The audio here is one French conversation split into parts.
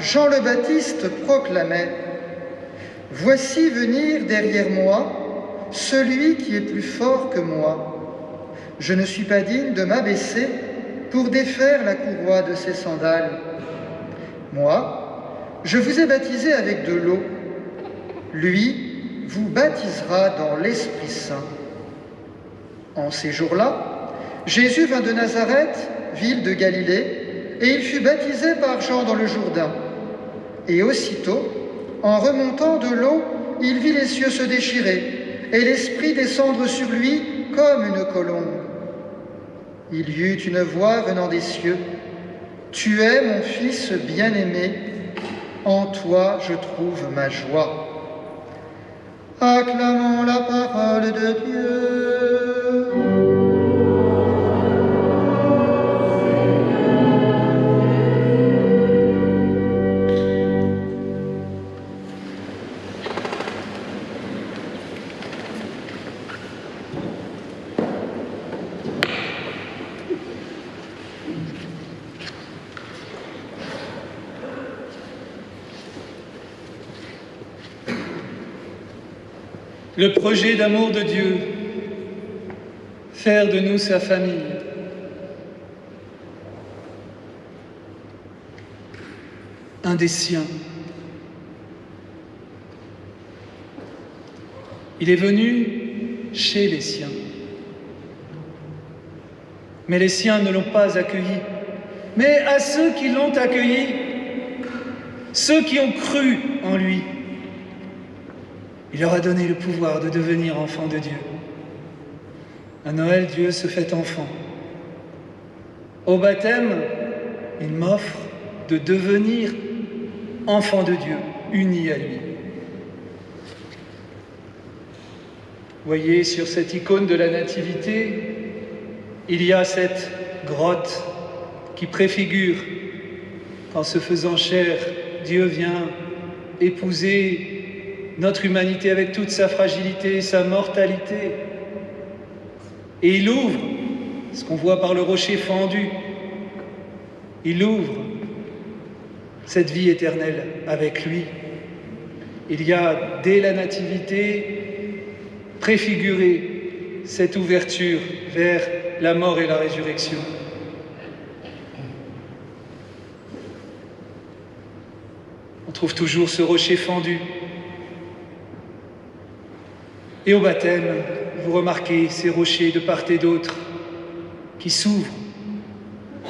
Jean le Baptiste proclamait « Voici venir derrière moi celui qui est plus fort que moi. Je ne suis pas digne de m'abaisser pour défaire la courroie de ses sandales. Moi, je vous ai baptisé avec de l'eau. Lui vous baptisera dans l'Esprit Saint. » En ces jours-là, Jésus vint de Nazareth, ville de Galilée, et il fut baptisé par Jean dans le Jourdain. Et aussitôt, en remontant de l'eau, il vit les cieux se déchirer, et l'Esprit descendre sur lui comme une colombe. Il y eut une voix venant des cieux. « Tu es mon Fils bien-aimé, en toi je trouve ma joie. » Acclamons la parole de Dieu. Le projet d'amour de Dieu, faire de nous sa famille. Un des siens. Il est venu chez les siens. Mais les siens ne l'ont pas accueilli. Mais à ceux qui l'ont accueilli, ceux qui ont cru en lui, il leur a donné le pouvoir de devenir enfants de Dieu. À Noël, Dieu se fait enfant. Au baptême, il m'offre de devenir enfant de Dieu, uni à lui. Voyez, sur cette icône de la Nativité, il y a cette grotte qui préfigure qu'en se faisant chair, Dieu vient épouser notre humanité avec toute sa fragilité, sa mortalité. Et il ouvre, ce qu'on voit par le rocher fendu, il ouvre cette vie éternelle avec lui. Il y a, dès la Nativité, préfiguré cette ouverture vers la mort et la résurrection. On trouve toujours ce rocher fendu. Et au baptême, vous remarquez ces rochers de part et d'autre qui s'ouvrent.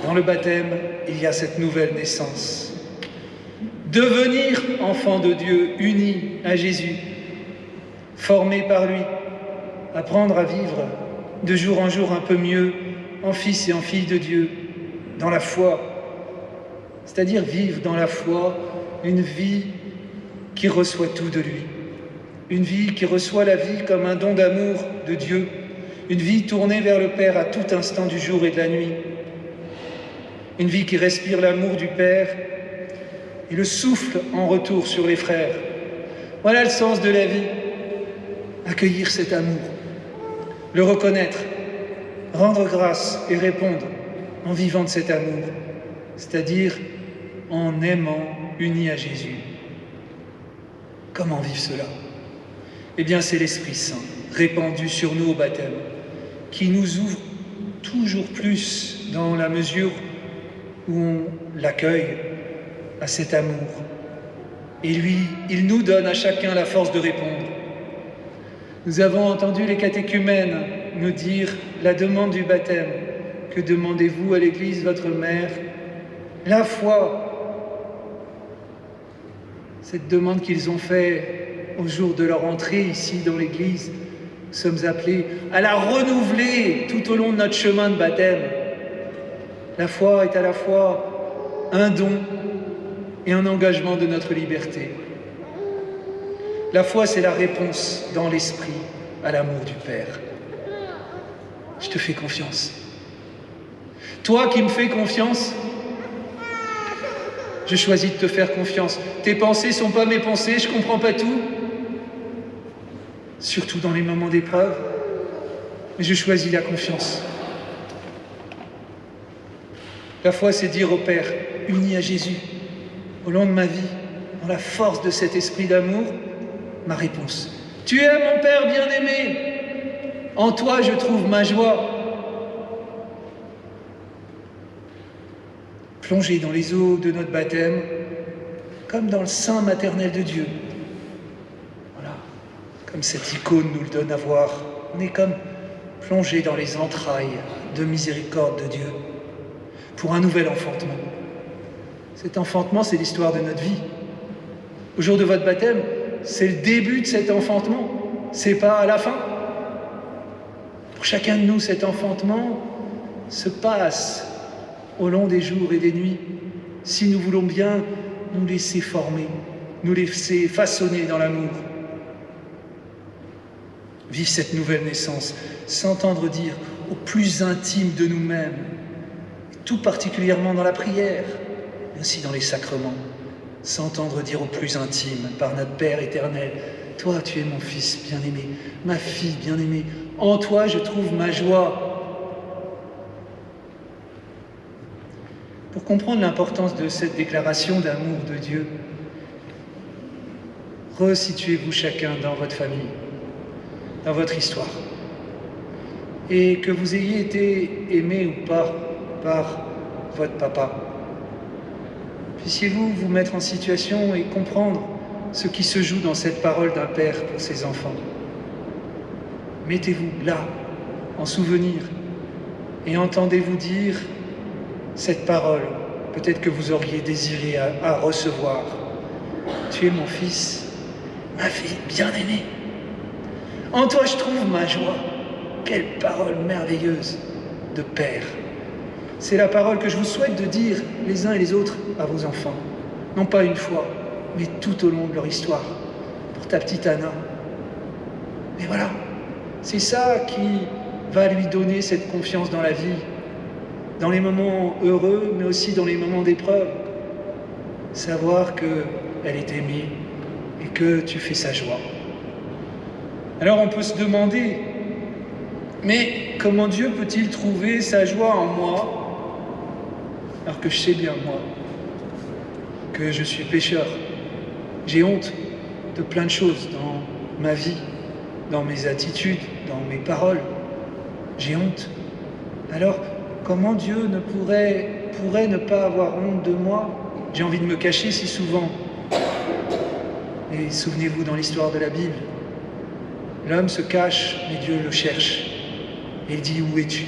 Dans le baptême, il y a cette nouvelle naissance. Devenir enfant de Dieu, uni à Jésus, formé par lui, apprendre à vivre de jour en jour un peu mieux en fils et en filles de Dieu, dans la foi. C'est-à-dire vivre dans la foi une vie qui reçoit tout de lui. Une vie qui reçoit la vie comme un don d'amour de Dieu, une vie tournée vers le Père à tout instant du jour et de la nuit, une vie qui respire l'amour du Père et le souffle en retour sur les frères. Voilà le sens de la vie, accueillir cet amour, le reconnaître, rendre grâce et répondre en vivant de cet amour, c'est-à-dire en aimant, unis à Jésus. Comment vivre cela ? Eh bien, c'est l'Esprit Saint, répandu sur nous au baptême, qui nous ouvre toujours plus dans la mesure où on l'accueille à cet amour. Et lui, il nous donne à chacun la force de répondre. Nous avons entendu les catéchumènes nous dire la demande du baptême. Que demandez-vous à l'Église, votre mère ? La foi. Cette demande qu'ils ont faite au jour de leur entrée ici dans l'Église, nous sommes appelés à la renouveler tout au long de notre chemin de baptême. La foi est à la fois un don et un engagement de notre liberté. La foi, c'est la réponse dans l'esprit à l'amour du Père. Je te fais confiance. Toi qui me fais confiance, je choisis de te faire confiance. Tes pensées ne sont pas mes pensées, je ne comprends pas tout. Surtout dans les moments d'épreuve, mais je choisis la confiance. La foi, c'est dire au Père, uni à Jésus, au long de ma vie, dans la force de cet esprit d'amour, ma réponse. Tu es mon Père bien-aimé, en toi je trouve ma joie. Plongé dans les eaux de notre baptême, comme dans le sein maternel de Dieu. Voilà, comme cette icône nous le donne à voir. On est comme plongé dans les entrailles de miséricorde de Dieu pour un nouvel enfantement. Cet enfantement, c'est l'histoire de notre vie. Au jour de votre baptême, c'est le début de cet enfantement, c'est pas la fin. Pour chacun de nous, cet enfantement se passe au long des jours et des nuits, si nous voulons bien nous laisser former, nous laisser façonner dans l'amour. Vivre cette nouvelle naissance, s'entendre dire au plus intime de nous-mêmes, tout particulièrement dans la prière, mais aussi dans les sacrements, s'entendre dire au plus intime par notre Père éternel, « Toi, tu es mon Fils bien-aimé, ma fille bien-aimée, en toi je trouve ma joie. » Pour comprendre l'importance de cette déclaration d'amour de Dieu, resituez-vous chacun dans votre famille, dans votre histoire. Et que vous ayez été aimé ou pas par votre papa, puissiez-vous vous mettre en situation et comprendre ce qui se joue dans cette parole d'un père pour ses enfants. Mettez-vous là, en souvenir, et entendez-vous dire cette parole, peut-être que vous auriez désiré à recevoir. Tu es mon fils, ma fille bien-aimée. En toi je trouve ma joie. Quelle parole merveilleuse de père. C'est la parole que je vous souhaite de dire les uns et les autres à vos enfants. Non pas une fois, mais tout au long de leur histoire. Pour ta petite Anna. Mais voilà, c'est ça qui va lui donner cette confiance dans la vie. Dans les moments heureux, mais aussi dans les moments d'épreuve. Savoir qu'elle est aimée et que tu fais sa joie. Alors on peut se demander, mais comment Dieu peut-il trouver sa joie en moi, alors que je sais bien, moi, que je suis pécheur. J'ai honte de plein de choses dans ma vie, dans mes attitudes, dans mes paroles. J'ai honte. Alors, comment Dieu pourrait ne pas avoir honte de moi? J'ai envie de me cacher si souvent. Et souvenez-vous dans l'histoire de la Bible, l'homme se cache, mais Dieu le cherche. Et il dit, où es-tu?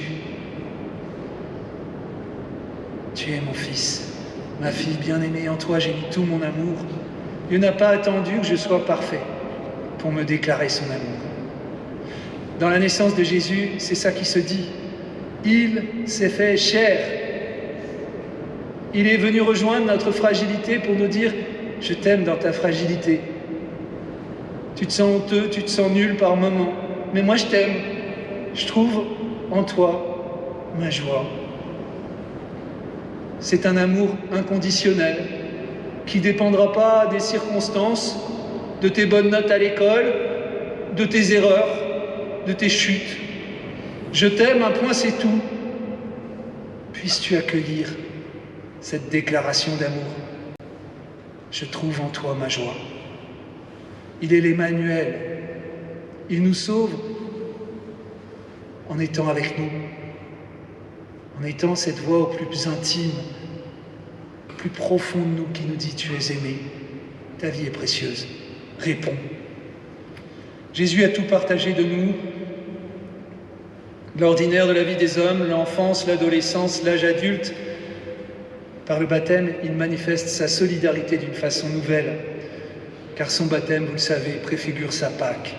Tu es mon fils, ma fille bien-aimée, en toi j'ai mis tout mon amour. Dieu n'a pas attendu que je sois parfait pour me déclarer son amour. Dans la naissance de Jésus, c'est ça qui se dit. Il s'est fait chair. Il est venu rejoindre notre fragilité pour nous dire « Je t'aime dans ta fragilité. Tu te sens honteux, tu te sens nul par moments, mais moi je t'aime. Je trouve en toi ma joie. » C'est un amour inconditionnel qui ne dépendra pas des circonstances, de tes bonnes notes à l'école, de tes erreurs, de tes chutes. Je t'aime, un point c'est tout. Puisses-tu accueillir cette déclaration d'amour. Je trouve en toi ma joie. Il est l'Emmanuel. Il nous sauve en étant avec nous, en étant cette voix au plus intime, au plus profond de nous qui nous dit « Tu es aimé, ta vie est précieuse, réponds ». Jésus a tout partagé de nous, l'ordinaire de la vie des hommes, l'enfance, l'adolescence, l'âge adulte. Par le baptême, il manifeste sa solidarité d'une façon nouvelle, car son baptême, vous le savez, préfigure sa Pâque.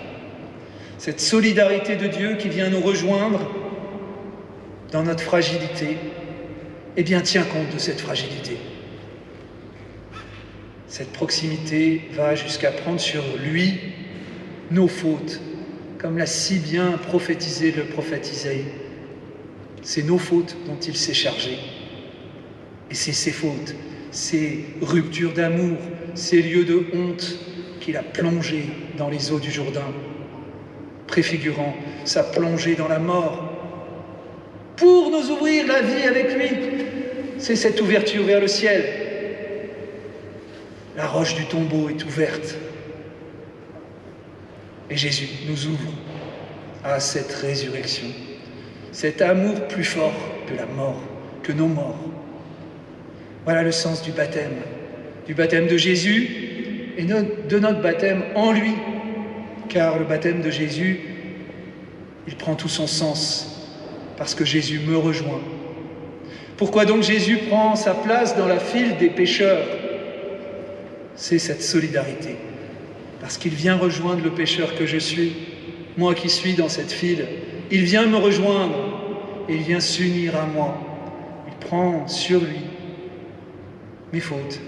Cette solidarité de Dieu qui vient nous rejoindre dans notre fragilité, eh bien, tient compte de cette fragilité. Cette proximité va jusqu'à prendre sur lui nos fautes, comme l'a si bien prophétisé le prophète Isaïe. C'est nos fautes dont il s'est chargé. Et c'est ces fautes, ces ruptures d'amour, ces lieux de honte qu'il a plongés dans les eaux du Jourdain, préfigurant sa plongée dans la mort, pour nous ouvrir la vie avec lui. C'est cette ouverture vers le ciel. La roche du tombeau est ouverte. Et Jésus nous ouvre à cette résurrection, cet amour plus fort que la mort, que nos morts. Voilà le sens du baptême de Jésus et de notre baptême en lui, car le baptême de Jésus, il prend tout son sens parce que Jésus me rejoint. Pourquoi donc Jésus prend sa place dans la file des pécheurs? C'est cette solidarité, parce qu'il vient rejoindre le pécheur que je suis, moi qui suis dans cette file. Il vient me rejoindre et il vient s'unir à moi. Il prend sur lui mes fautes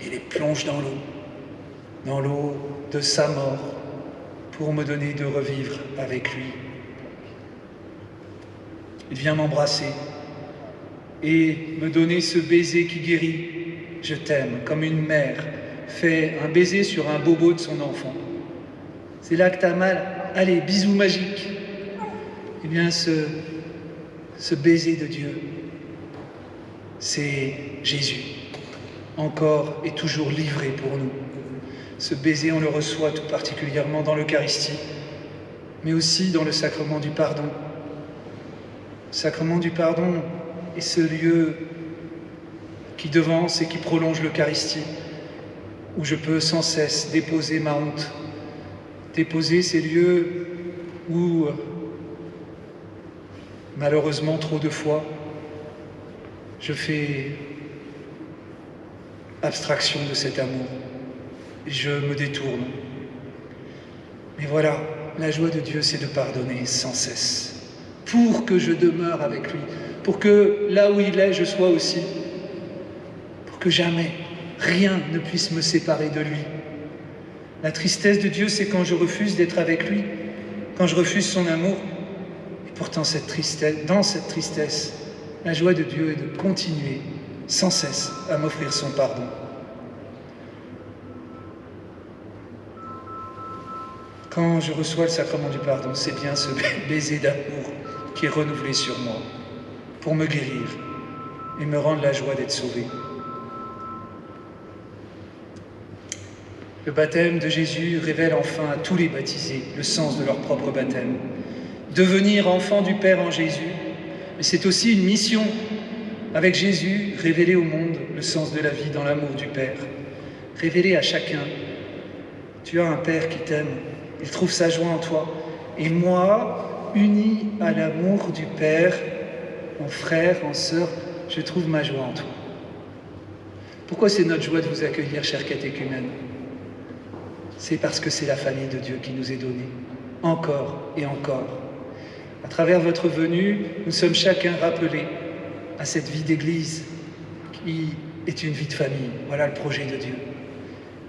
et les plonge dans l'eau de sa mort, pour me donner de revivre avec lui. Il vient m'embrasser et me donner ce baiser qui guérit. Je t'aime, comme une mère fait un baiser sur un bobo de son enfant. C'est là que t'as mal. Allez, bisou magique. Eh bien, ce baiser de Dieu, c'est Jésus, encore et toujours livré pour nous. Ce baiser, on le reçoit tout particulièrement dans l'Eucharistie, mais aussi dans le sacrement du pardon. Le sacrement du pardon est ce lieu qui devance et qui prolonge l'Eucharistie, où je peux sans cesse déposer ma honte, déposer ces lieux où, malheureusement trop de fois, je fais abstraction de cet amour et je me détourne. Mais voilà, la joie de Dieu, c'est de pardonner sans cesse, pour que je demeure avec lui, pour que là où il est, je sois aussi, pour que jamais rien ne puisse me séparer de lui. La tristesse de Dieu, c'est quand je refuse d'être avec lui, quand je refuse son amour. Et pourtant, dans cette tristesse, la joie de Dieu est de continuer sans cesse à m'offrir son pardon. Quand je reçois le sacrement du pardon, c'est bien ce baiser d'amour qui est renouvelé sur moi pour me guérir et me rendre la joie d'être sauvé. Le baptême de Jésus révèle enfin à tous les baptisés le sens de leur propre baptême. Devenir enfant du Père en Jésus, mais c'est aussi une mission. Avec Jésus, révéler au monde le sens de la vie dans l'amour du Père. Révéler à chacun, tu as un Père qui t'aime, il trouve sa joie en toi. Et moi, uni à l'amour du Père, en frère, en sœur, je trouve ma joie en toi. Pourquoi c'est notre joie de vous accueillir, chers catéchumènes? C'est parce que c'est la famille de Dieu qui nous est donnée, encore et encore. À travers votre venue, nous sommes chacun rappelés à cette vie d'église qui est une vie de famille. Voilà le projet de Dieu.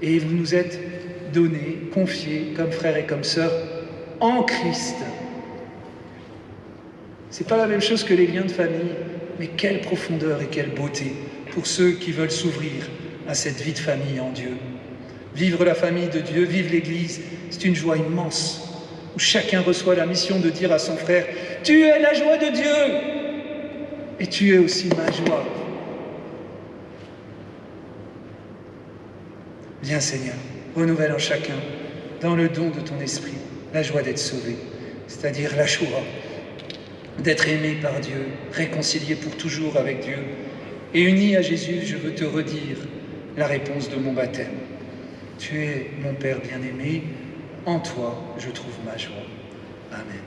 Et vous nous êtes donnés, confiés comme frères et comme sœurs en Christ. C'est pas la même chose que les liens de famille, mais quelle profondeur et quelle beauté pour ceux qui veulent s'ouvrir à cette vie de famille en Dieu. Vivre la famille de Dieu, vivre l'Église, c'est une joie immense, où chacun reçoit la mission de dire à son frère « Tu es la joie de Dieu et tu es aussi ma joie. » Viens Seigneur, renouvelle en chacun, dans le don de ton esprit, la joie d'être sauvé, c'est-à-dire la joie d'être aimé par Dieu, réconcilié pour toujours avec Dieu. Et uni à Jésus, je veux te redire la réponse de mon baptême. Tu es mon Père bien-aimé, en toi je trouve ma joie. Amen.